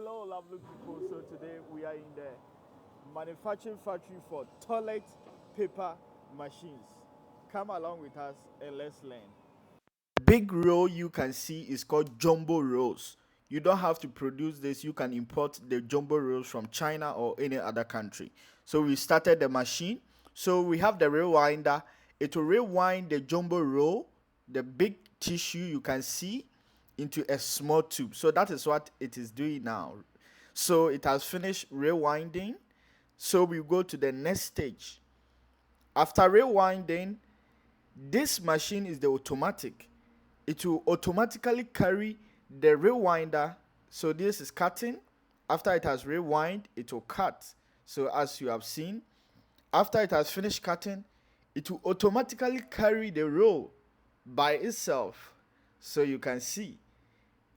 Hello, lovely people. So today we are in the manufacturing factory for toilet paper machines. Come along with us and let's learn. Big roll you can see is called jumbo rolls. You don't have to produce this. You can import the jumbo rolls from China or any other country. So we started the machine. So we have the rewinder. It will rewind the jumbo roll, the big tissue you can see, into a small tube. So that is what it is doing now. So it has finished rewinding. So we go to the next stage. After rewinding, this machine is the automatic. It will automatically carry the rewinder. So this is cutting. After it has rewind, it will cut. So as you have seen, after it has finished cutting, it will automatically carry the roll by itself. So you can see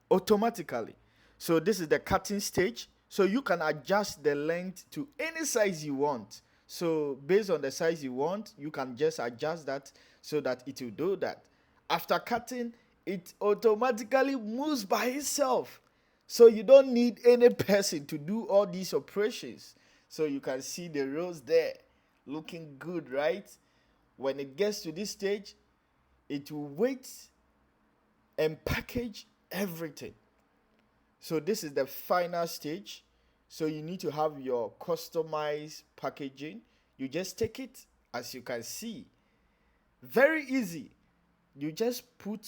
automatically. So this is the cutting stage. So you can adjust the length to any size you want. So based on the size you want, you can just adjust that so that it will do that. After cutting, it automatically moves by itself. So you don't need any person to do all these operations. So you can see the rows there looking good, right? When it gets to this stage, it will wait and package everything. So this is the final stage. So you need to have your customized packaging. You just take it, as you can see. Very easy. You just put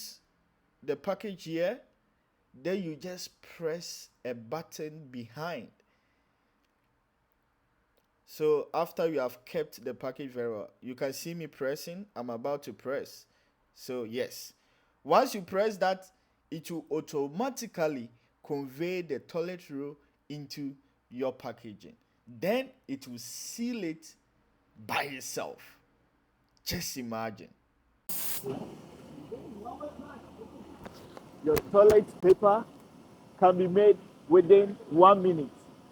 the package here, then you just press a button behind. So after you have kept the package very well, you can see me pressing. I'm about to press. So yes, once you press that, it will automatically convey the toilet roll into your packaging. Then it will seal it by itself. Just imagine. Your toilet paper can be made within 1 minute.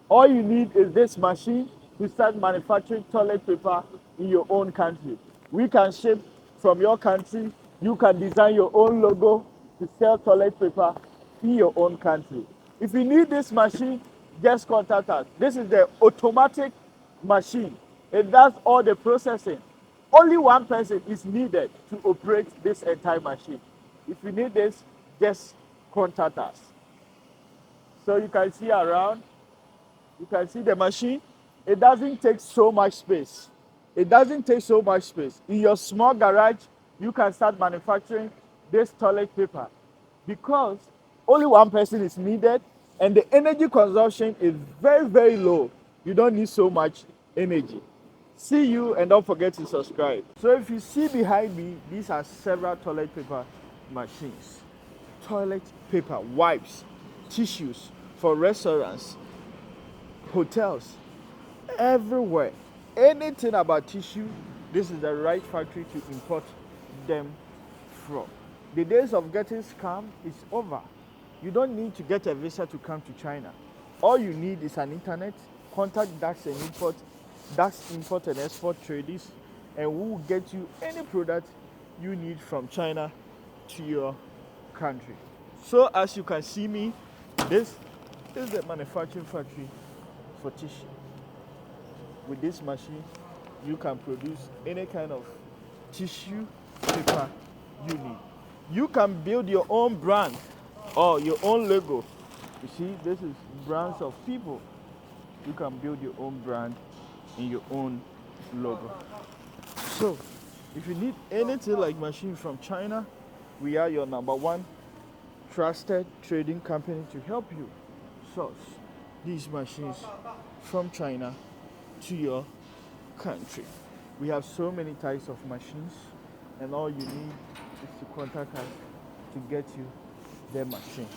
All you need is this machine to start manufacturing toilet paper in your own country. We can ship from your country. You can design your own logo to sell toilet paper in your own country. If you need this machine, just contact us. This is the automatic machine. It does all the processing. Only one person is needed to operate this entire machine. If you need this, just contact us. So you can see around, you can see the machine. It doesn't take so much space. It doesn't take so much space. In your small garage, you can start manufacturing this toilet paper because only one person is needed and the energy consumption is very, very low. You don't need so much energy. See you and don't forget to subscribe. So if you see behind me, these are several toilet paper machines. Toilet paper, wipes, tissues for restaurants, hotels, everywhere. Anything about tissue, this is the right factory to import them from. The days of getting scammed is over. You don't need to get a visa to come to China. All you need is an internet, contact Dax and Import, Dax Import and Export Traders, and we will get you any product you need from China to your country. So as you can see me, this is the manufacturing factory for tissue. With this machine, you can produce any kind of tissue paper you need. You can build your own brand or your own logo. You see, this is brands of people. You can build your own brand in your own logo. So, if you need anything like machine from China, we are your #1 trusted trading company to help you source these machines from China to your country. We have so many types of machines, and all you need is to contact us to get you the machine.